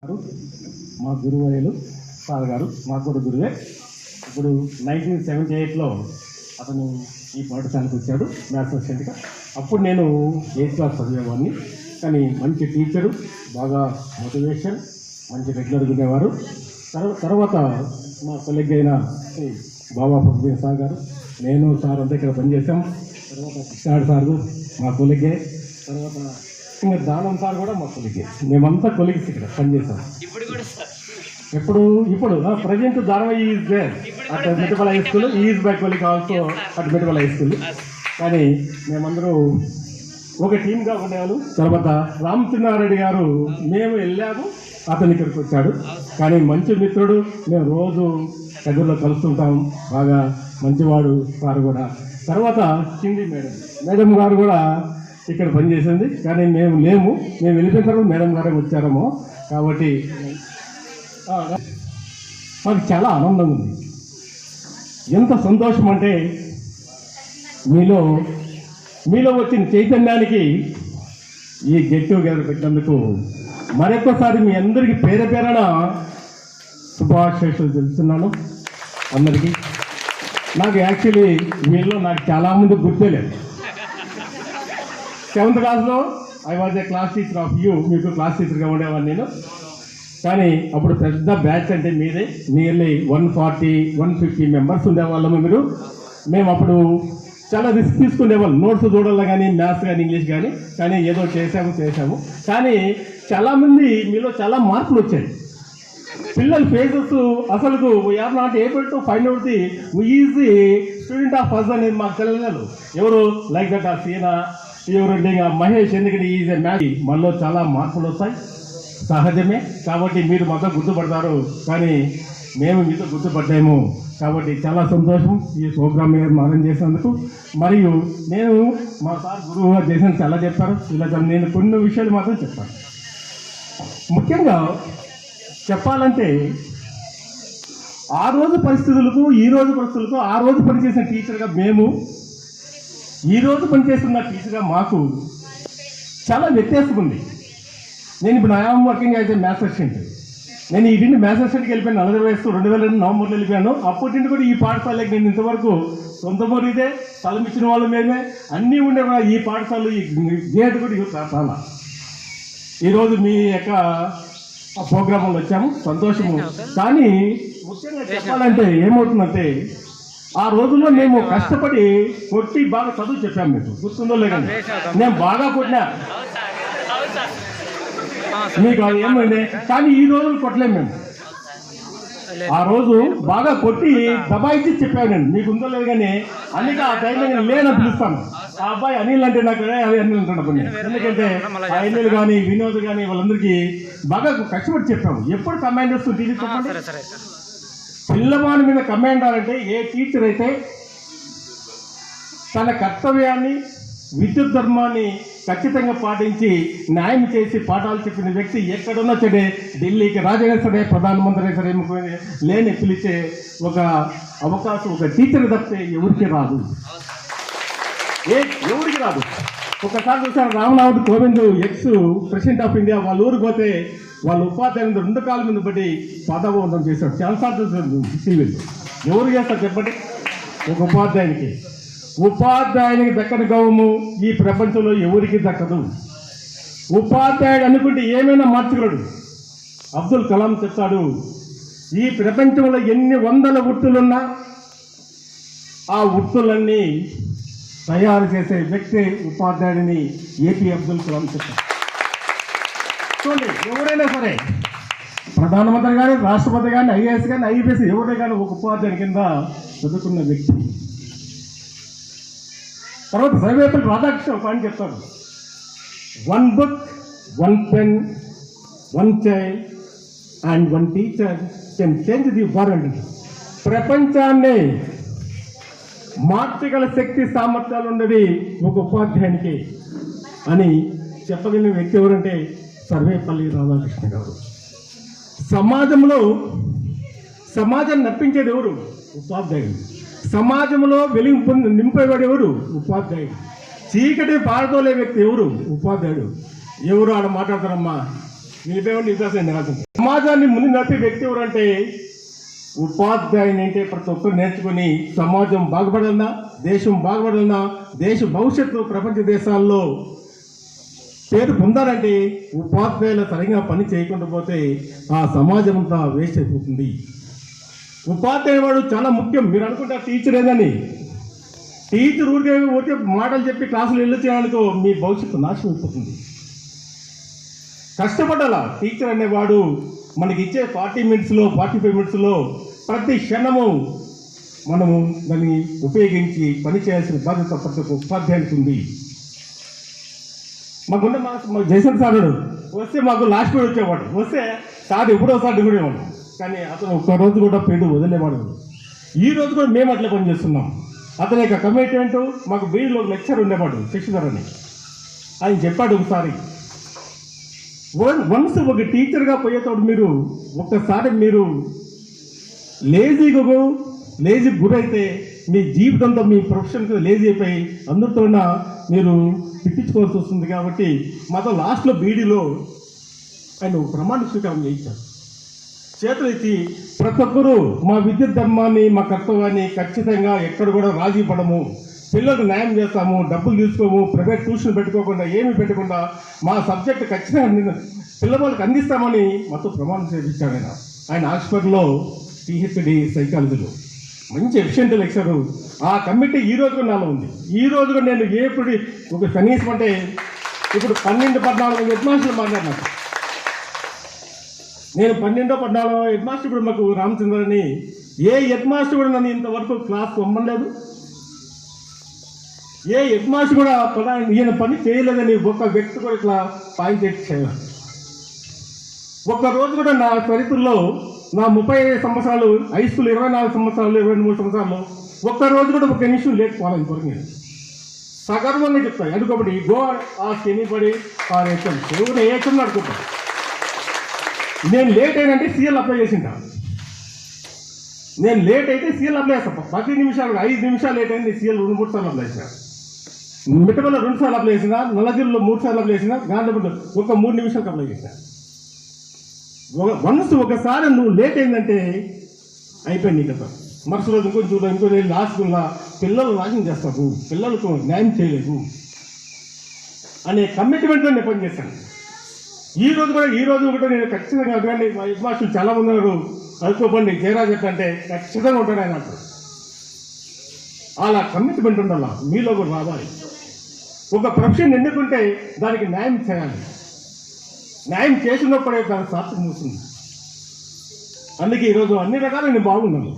మా గురువర్యులు సార్ గారు మాకు కూడా గురువే. ఇప్పుడు 1978లో అతను ఈ పాఠశాలకు వచ్చాడు మ్యాథ్స్ అసిస్టెంట్గా. అప్పుడు నేను 8th క్లాస్ చదివేవాడిని. కానీ మంచి టీచరు, బాగా మోటివేషన్, మంచి రెగ్యులర్గా ఉండేవారు. తర్వాత మా కొలీగ్ అయిన బాబా ఫక్రుద్దీన్ సార్ గారు, నేను సార్ అంతా ఇక్కడ పనిచేసాం. తర్వాత కృష్ణాడు సార్ మా కొలీగే. తర్వాత ఇంకా దానం సార్ కూడా మా కొలీగే. మేమంతా కొలీగ్స్ ఇక్కడ పనిచేసాం. ఇప్పుడు ప్రజెంట్ దానవ is there at Mettipalli high school. Is by colleague also at Mettipalli high school. కానీ మేమందరూ ఒక టీమ్గా ఉండేవాళ్ళు. తర్వాత రామచంద్రారెడ్డి గారు మేము వెళ్ళాము, అతను ఇక్కడికి వచ్చాడు. కానీ మంచి మిత్రుడు, మేము రోజు కదురులో కలుస్తుంటాం. బాగా మంచివాడు సార్ కూడా. తర్వాత చింది మేడం గారు కూడా ఇక్కడ పనిచేసింది. కానీ మేము లేము, మేము వెళ్ళిపోయిన తర్వాత మేడం గారే వచ్చారేమో. కాబట్టి మాకు చాలా ఆనందంగా ఉంది. ఎంత సంతోషం అంటే మీలో వచ్చిన చైతన్యానికి ఈ గెట్ టుగెదర్ పెట్టినందుకు మరొకసారి మీ అందరికీ పేరున శుభాకాంక్షలు తెలుస్తున్నాను అందరికీ. నాకు యాక్చువల్లీ వీళ్ళు నాకు చాలామంది గుర్తులేదు. 7th క్లాస్లో I was a class teacher of you. మీకు క్లాస్ టీచర్గా ఉండేవాడిని నేను. కానీ అప్పుడు పెద్ద బ్యాచ్ అంటే మీదే, నియర్లీ 140-150 మెంబర్స్ ఉండేవాళ్ళము మీరు. మేము అప్పుడు చాలా రిస్క్ తీసుకునేవాళ్ళం, నోట్స్ చూడాలి కానీ, మ్యాథ్స్ కానీ, ఇంగ్లీష్ కానీ ఏదో చేసాము. కానీ చాలామంది మీలో చాలా మార్పులు వచ్చాయి. పిల్లల ఫేసెస్ అసలు we are not able to find out the is the student of us అనేది మాకు తెలియదు. ఎవరు లైక్ దట్ ఆ సీనా, ఎవరు మహేష్, ఎందుకంటే ఈజ్ ఏ మ్యాథ్. మనలో చాలా మార్పులు వస్తాయి, సహజమే. కాబట్టి మీరు మాతో గుర్తుపడతారు, కానీ మేము మీతో గుర్తుపడ్డాము. కాబట్టి చాలా సంతోషం ఈ ప్రోగ్రామ్ అరేంజ్ చేసినందుకు. మరియు నేను మా సార్ గురువుగా చేసిన చాలా చెప్పారు. ఇలా నేను కొన్ని విషయాలు మాత్రం చెప్తాను. ముఖ్యంగా చెప్పాలంటే ఆ రోజు పరిస్థితులకు ఈ రోజు పరిస్థితులకు, ఆ రోజు పనిచేసిన టీచర్గా మేము, ఈ రోజు పనిచేస్తున్న టీచర్గా మాకు చాలా వ్యత్యాసం ఉంది. నేను ఇప్పుడు I'm working as a maths assistant. నేను ఈ నుండి మ్యాథ్స్ అసిస్టెంట్కి వెళ్ళిపోయాను 40 వయసు 2002 నవంబర్లో వెళ్ళిపోయాను. అప్పటి నుండి కూడా ఈ పాఠశాలకి నేను ఇంతవరకు సొంత ఇదే, స్థలం ఇచ్చిన వాళ్ళు మేమే, అన్నీ ఉండే ఈ పాఠశాలలో ఈ గేట్ కూడా ఈ పాఠశాల. ఈరోజు మీ యొక్క ప్రోగ్రాంలో వచ్చాము, సంతోషము. కానీ ముఖ్యంగా చెప్పాలంటే ఏమవుతుందంటే, ఆ రోజుల్లో మేము కష్టపడి కొట్టి బాగా చదువు చెప్పాము. మీకు గుర్తుందో లేదండి, నేను బాగా కొట్టినా మీకు అది ఏమైంది. కానీ ఈ రోజులు కొట్టలేము మేము. ఆ రోజు బాగా కొట్టి దబాయిచ్చి చెప్పాను నేను, మీకు ఉందో లేదు కానీ. అందుకే ఆ టైంలో నేను లేనని పిలుస్తాను. ఆ అబ్బాయి అనిల్ అంటే నాకు అది అనిల్ అంటున్నాను. ఎందుకంటే ఆ అనిల్ కానీ, వినోద్ కానీ వాళ్ళందరికీ బాగా కష్టపడి చెప్పాము. ఎప్పుడు కమాండ్ వస్తుంది చెప్పండి. పిల్లవాడి మీద కమాండ్ అంటే ఏ టీచర్ అయితే తన కర్తవ్యాన్ని, విద్యుత్ ధర్మాన్ని ఖచ్చితంగా పాటించి న్యాయం చేసి పాఠాలు చెప్పిన వ్యక్తి ఎక్కడున్నా సరే, ఢిల్లీకి రాజైనా సరే, ప్రధానమంత్రి సరే, లేని పిలిచే ఒక అవకాశం ఒక టీచర్ తప్పితే ఎవరికి రాదు. ఎవరికి రాదు. ఒకసారి చూసారు, Ramnath Kovind ex president of India వాళ్ళ ఊరికి పోతే వాళ్ళ ఉపాధ్యాయులు 2 కాళ్ళ మీద బట్టి పదవందం చేశాడు. చాలాసార్లు చూసారు టీవీలు. ఎవరు చేస్తారు చెప్పండి? ఒక ఉపాధ్యాయునికి దక్కని గౌరవము ఈ ప్రపంచంలో ఎవరికి దక్కదు. ఉపాధ్యాయుడు అనుకుంటే ఏమైనా మార్చగలడు. అబ్దుల్ కలాం చెప్తాడు, ఈ ప్రపంచంలో ఎన్ని 100 వృత్తులున్నా ఆ వృత్తులన్నీ తయారు చేసే వ్యక్తి ఉపాధ్యాయుడిని ఏపీ అబ్దుల్ కలాం చెప్తాడు. చూడండి, ఎవరైనా సరే, ప్రధానమంత్రి కానీ, రాష్ట్రపతి కానీ, ఐఏఎస్ కానీ, ఐపీఎస్ ఎవరే కానీ ఒక ఉపాధ్యాయుని కింద చదువుకున్న వ్యక్తి. తర్వాత సర్వేపల్లి రాధాకృష్ణ ఒక ఆయన చెప్తాడు, 1 book, 1 pen, 1 child and 1 teacher can change the world. ప్రపంచాన్ని మార్చగల శక్తి సామర్థ్యాలు ఉన్నది ఒక ఉపాధ్యాయునికి అని చెప్పగలిగిన వ్యక్తి ఎవరంటే సర్వేపల్లి రాధాకృష్ణ గారు. సమాజాన్ని నప్పించేది ఎవరు? ఉపాధ్యాయుడు. సమాజంలో వెలుగు నింపేవాడు ఎవరు? ఉపాధ్యాయుడు. చీకటి పారదోలే వ్యక్తి ఎవరు? ఉపాధ్యాయుడు. ఎవరు ఆడ మాట్లాడతారమ్మా, నిలిపేవాడిని ఇద్దాసండి రాసింది. సమాజాన్ని ముందు నడిపే వ్యక్తి ఎవరంటే ఉపాధ్యాయుని అంటే ప్రతి ఒక్కరు నేర్చుకుని సమాజం బాగుపడాలన్నా, దేశం బాగుపడాలన్నా, దేశ భవిష్యత్తు ప్రపంచ దేశాల్లో పేరు పొందాలంటే ఉపాధ్యాయులు సరిగా పని చేయకుండా పోతే ఆ సమాజం అంతా వేస్ట్ అయిపోతుంది. ఉపాధ్యాయుడు వాడు చాలా ముఖ్యం. మీరు అనుకుంటారు టీచర్ ఏదని, టీచర్ ఊరికే మాటలు చెప్పి క్లాసులు వెళ్ళి చేయడానికో మీ భవిష్యత్తు నాశనం అయిపోతుంది. కష్టపడాలా. టీచర్ అనేవాడు మనకి ఇచ్చే 40 మినిట్స్లో 45 మినిట్స్లో ప్రతి క్షణము మనము దాన్ని ఉపయోగించి పని చేయాల్సిన బాధ్యత ప్రతి ఒక్క ఉపాధ్యాయునికి ఉంది. మాకున్న మా జయశంకర్ సార్ వస్తే మాకు లాస్ట్ పీరియడ్ వచ్చేవాడు. వస్తే సార్ ఎప్పుడోసారి దిగుడేవాడు, కానీ అతను ఒక్కరోజు కూడా పీరియడ్ వదిలేవాడు. ఈ రోజు కూడా మేము అట్లా పని చేస్తున్నాం. అతని యొక్క కమిట్మెంట్ మాకు బీఈలో లెక్చర్ ఉండేవాడు శశిధర్ అని. ఆయన చెప్పాడు ఒకసారి, వన్స్ ఒక టీచర్గా పోయేటప్పుడు మీరు ఒక్కసారి మీరు లేజీ గురైతే మీ జీవితంతో మీ ప్రొఫెషన్కి లేజీ అయిపోయి అందరితో మీరు తిట్టించుకోవాల్సి వస్తుంది. కాబట్టి మాతో లాస్ట్లో బీడీలో ఆయన ప్రమాణ స్వీకారం చేయించారు. చేతులు ఎత్తి ప్రతి ఒక్కరూ మా విద్యుత్ ధర్మాన్ని, మా కర్తవ్యాన్ని ఖచ్చితంగా ఎక్కడ కూడా రాజీ పడము, పిల్లలకు న్యాయం చేస్తాము, డబ్బులు తీసుకోము, ప్రైవేట్ ట్యూషన్ పెట్టుకోకుండా ఏమి పెట్టకుండా మా సబ్జెక్ట్ ఖచ్చితంగా పిల్లవాళ్ళకి అందిస్తామని మాతో ప్రమాణం చేయించాడు. ఆయన ఆక్స్ఫర్డ్లో పిహెచ్డి సైకాలజీలో మంచి ఎఫిషియెంట్ లెక్చరు. ఆ కమిటీ ఈ రోజు కూడా నాలో ఉంది. ఈ రోజు కూడా నేను ఎప్పుడు ఒక కనీసం అంటే ఇప్పుడు 12-14 హెడ్ మాస్టర్లు మాట్లాడినాను. నేను 12-14 హెడ్ మాస్టర్ ఇప్పుడు మాకు రామచంద్ర అని ఏ హెడ్ మాస్టర్ కూడా నన్ను ఇంతవరకు క్లాస్ పొమ్మలేదు. ఏ హెడ్ మాస్టర్ కూడా ఈయన పని చేయలేదని ఒక్క వ్యక్తి కూడా ఇట్లా పాయింట్ చేయాలి. ఒక్కరోజు కూడా నా చరిత్రలో నా 35 సంవత్సరాలు హై స్కూల్ 24 సంవత్సరాలు 23 సంవత్సరాలు ఒక్కరోజు కూడా ఒక నిమిషం లేకపోవాలి కొరకు నేను సగర్వంగా చెప్తాను. ఎందుకబట్టి గో ఆ శనిపడి దేవుడు ఏచం నడుకుంటాను. నేను లేట్ అయినంటే సీఎల్ అప్లై చేసింటా. నేను లేట్ అయితే సీఎల్ అప్లై చేస్తాను. 10 నిమిషాలు 5 నిమిషాలు లేట్ అయింది సీఎల్ 2-3 సార్లు అప్లై చేసిన. మిట్టపల్లి 2 సార్లు అప్లై చేసిన, నల్లగిరిలో 3 సార్లు అప్లై చేసిన, గాంధీపల్లి ఒక 3 నిమిషాలకు అప్లై చేసిన. వన్స్ ఒకసారి నువ్వు లేట్ అయిందంటే అయిపోయింది కదా. మరుసటి రోజు ఇంకో లాస్ట్గా పిల్లలు నాశనం చేస్తావు, పిల్లలకు న్యాయం చేయలేదు అనే కమిట్మెంట్తో నేను పనిచేశాను. ఈ రోజు కూడా నేను ఖచ్చితంగా అడగండి. మా హెడ్ మాస్టర్లు చాలా మంది ఉన్నారు, అనుకోకండి జయరాజ్ అంటే ఖచ్చితంగా ఉంటాడు ఆయన. అలా కమిట్మెంట్ ఉండాలా, మీలో కూడా రావాలి. ఒక ప్రొఫెషన్ ఎన్నుకుంటే దానికి న్యాయం చేయాలి. న్యాయం చేసినప్పుడే దాని సార్థకం వస్తుంది. అందుకే ఈరోజు అన్ని రకాలు నేను బాగున్నాను.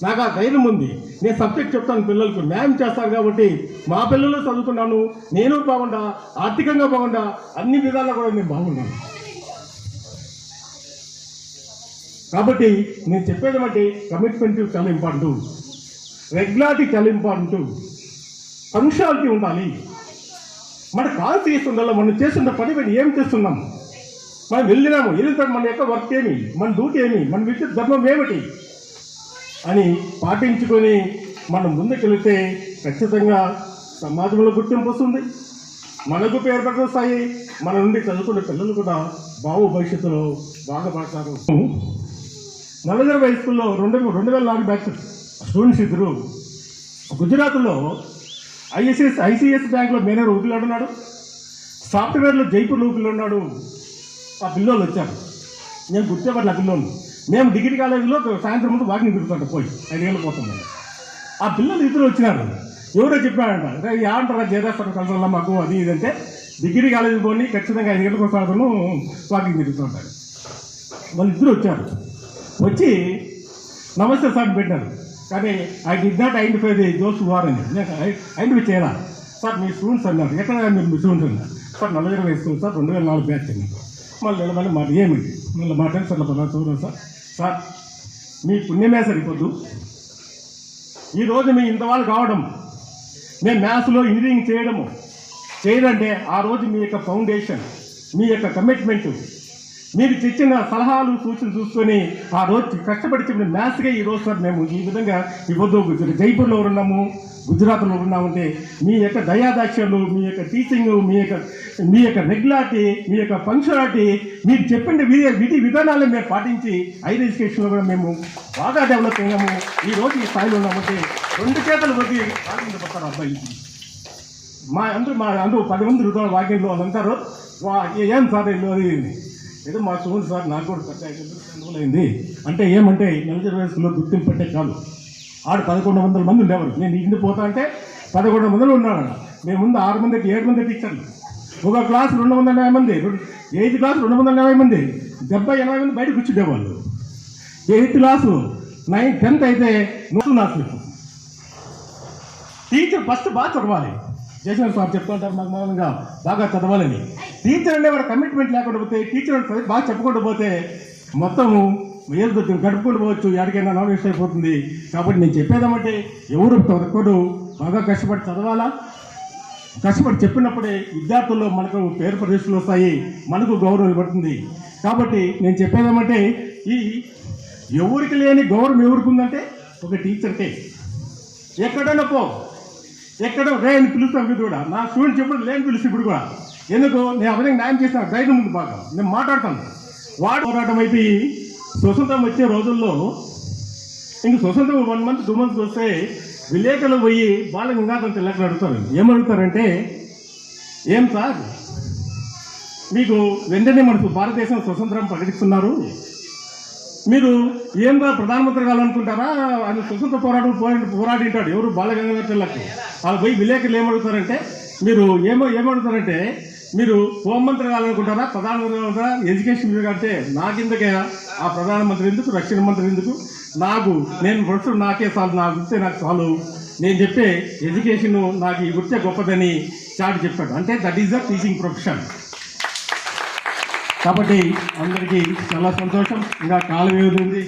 నాకు ఆ ధైర్యం ఉంది. నేను సబ్జెక్ట్ చెప్తాను, పిల్లలకు న్యాయం చేస్తాను. కాబట్టి మా పిల్లలు చదువుకున్నాను, నేను బాగుండా, ఆర్థికంగా బాగుండా, అన్ని విధాలా కూడా నేను బాగున్నాను. కాబట్టి నేను చెప్పేది బట్టి కమిట్మెంట్ చాలా ఇంపార్టెంట్, రెగ్యులారిటీ చాలా ఇంపార్టెంట్, పంక్చువాలిటీ ఉండాలి. మన కాన్సీస్ ఉండాలి. మనం చేస్తున్న పని ఏం చేస్తున్నాం, మనం వెళ్ళిన తర్వాత మన యొక్క వర్క్ ఏమి, మన డ్యూటీ ఏమి, మన విద్యుత్ ధర్మం ఏమిటి అని పాటించుకొని మనం ముందుకెళ్తే ఖచ్చితంగా సమాజంలో గుర్తింపు వస్తుంది, మనకు పేరు వస్తాయి. మన నుండి చదువుకునే పిల్లలు కూడా భవిష్యత్తులో బాగుపడతారు. నల్లగిరి హై స్కూల్లో 2004 బ్యాచ్ స్టూడెంట్స్ ఇద్దరు గుజరాత్లో ఐసిఐసిఐ బ్యాంక్లో మేనేజర్ ఊపిలో ఉన్నాడు, సాఫ్ట్వేర్లో జైపూర్లో ఊపిలో ఉన్నాడు. ఆ పిల్లోళ్ళు వచ్చారు, నేను గుర్తుపట్ల ఆ పిల్లోళ్ళు. మేము డిగ్రీ కాలేజీలో సాయంత్రం ముందు వాకింగ్ తిరుగుతాడు పోయి 5 ఏళ్ళు పోతుంది. ఆ పిల్లలు ఇద్దరు వచ్చినారు. ఎవరో చెప్పాడంట, ఏమంటారా జయరాస్తారు కలసాలా మాకు అది ఇది అంటే, డిగ్రీ కాలేజీ పోయి ఖచ్చితంగా 5 గంటలకు వస్తాను వాకింగ్ తిరుగుతుంటాడు. వాళ్ళు ఇద్దరు వచ్చారు. వచ్చి నమస్తే సార్ పెట్టారు. కానీ I did not identify the those who are అని. ఐడెంటిఫై చేయాలా సార్, మీ స్టూడెంట్స్ అన్నారు. ఎక్కడ మీరు మీ స్టూడెంట్స్ అన్నారు సార్, నల్లగిరి వేసుకుని సార్ 2004 బ్యాచ్ అండి. మళ్ళీ నిలబడి మాట ఏమిటి మళ్ళీ మాట్లాడి సార్ చూడండి సార్ మీ పుణ్యమే సరిపోద్దు. ఈరోజు మీ ఇంతవాళ్ళు కావడం, మేము మ్యాథ్స్లో ఇంజనీరింగ్ చేయడంటే ఆ రోజు మీ యొక్క ఫౌండేషన్, మీ యొక్క కమిట్మెంటు, మీరు తెచ్చిన సలహాలు సూచనలు చూసుకొని ఆ రోజు కష్టపడి చెప్పిన మ్యాథ్స్గా ఈరోజు సార్ మేము ఈ విధంగా ఇవ్వద్దు. జైపూర్లో ఉన్నాము, గుజరాత్లో ఉన్నామంటే మీ యొక్క దయాదాక్ష్యాలు, మీ యొక్క టీచింగ్, మీ యొక్క రెగ్యులారిటీ, మీ యొక్క పంక్చువాలిటీ, మీరు చెప్పిన విధి విధానాలను మేము పాటించి హైయర్ ఎడ్యుకేషన్లో కూడా మేము బాగా డెవలప్ అయ్యాము. ఈ రోజు ఈ స్థాయిలో ఉన్నామంటే 2 చేతులు కొద్ది ఆనందపడతారు అబ్బాయికి. మా 10 మంది రుద్రాల వాక్యంలో వాళ్ళు అంటారు, ఏం సార్ అది ఏదో మా చూడండి సార్, నాకు కూడా అయింది అంటే ఏమంటే నలుగురు వయసులో గుర్తింపు పట్టే కాదు. ఆడు 1100 మంది ఉండేవారు. నేను ఇంటికి పోతా అంటే 1100 మంది ఉన్నాడు. మేము ముందు 6 మంది 7 మంది టీచర్లు, ఒక క్లాస్ 280 మంది, 8th క్లాస్ 280 మంది, 70-80 మంది బయట కూర్చుండేవాళ్ళు. 8th క్లాసు 9th 10th అయితే 100 టీచర్ ఫస్ట్ బాగా చదవాలి. జయశంకర్ సార్ చెప్తుంటారు మాకు మామూలుగా బాగా చదవాలని. టీచర్ అనేవాడు కమిట్మెంట్ లేకుండా పోతే, టీచర్ బాగా చెప్పకుండా పోతే మొత్తము ఏదో గడుపుకొని పోవచ్చు, ఎక్కడికైనా నాలెడ్జ్ అయిపోతుంది. కాబట్టి నేను చెప్పేదామంటే ఎవరు ఒక్కడు బాగా కష్టపడి చదవాలా. కష్టపడి చెప్పినప్పుడే విద్యార్థుల్లో మనకు పేరు ప్రతిష్టలు వస్తాయి, మనకు గౌరవం పడుతుంది. కాబట్టి నేను చెప్పేదామంటే ఈ ఎవరికి లేని గౌరవం ఎవరికి ఉందంటే ఒక టీచర్కే. ఎక్కడైనా పో, ఎక్కడో రేని పిలుస్తాం. ఇది కూడా నా స్టూడెంట్ చెప్పడం లేని పిలుస్తు ఇప్పుడు కూడా. ఎందుకు నేను అవన్నీ న్యాయం చేసిన ధైర్యం ముందు బాగా నేను మాట్లాడతాను. వాడు పోరాటం అయితే స్వతంత్రం వచ్చే రోజుల్లో ఇంక స్వతంత్రం 1 month 2 months వస్తే విలేకరులు పోయి బాల గంగాధర్ తిలక్ అడుగుతారు. ఏమడుగుతారంటే, ఏం సార్ మీకు వెంటనే మనకు భారతదేశం స్వతంత్రం ప్రకటిస్తున్నారు, మీరు ఏంగా ప్రధానమంత్రి కావాలనుకుంటారా అని స్వతంత్ర పోరాడింటాడు ఎవరు బాల గంగాధర్ తిలక్. వాళ్ళు పోయి విలేకరులు ఏమడుగుతారంటే, మీరు ఏమడుగుతారంటే మీరు హోంమంత్రి కావాలనుకుంటారా, ప్రధానమంత్రి కావాలంటారా, ఎడ్యుకేషన్ మీద అంటే నాకిందకే ఆ ప్రధానమంత్రి ఎందుకు, రక్షణ మంత్రి ఎందుకు, నేను ఫస్ట్ నాకే చాలు, నా గుర్తే నాకు చాలు, నేను చెప్పే ఎడ్యుకేషన్ నాకు ఈ గుర్తే గొప్పదని చాటి చెప్పాడు. అంటే that is the teaching profession. కాబట్టి అందరికీ చాలా సంతోషం. ఇంకా కాలం ఏది ఉంది.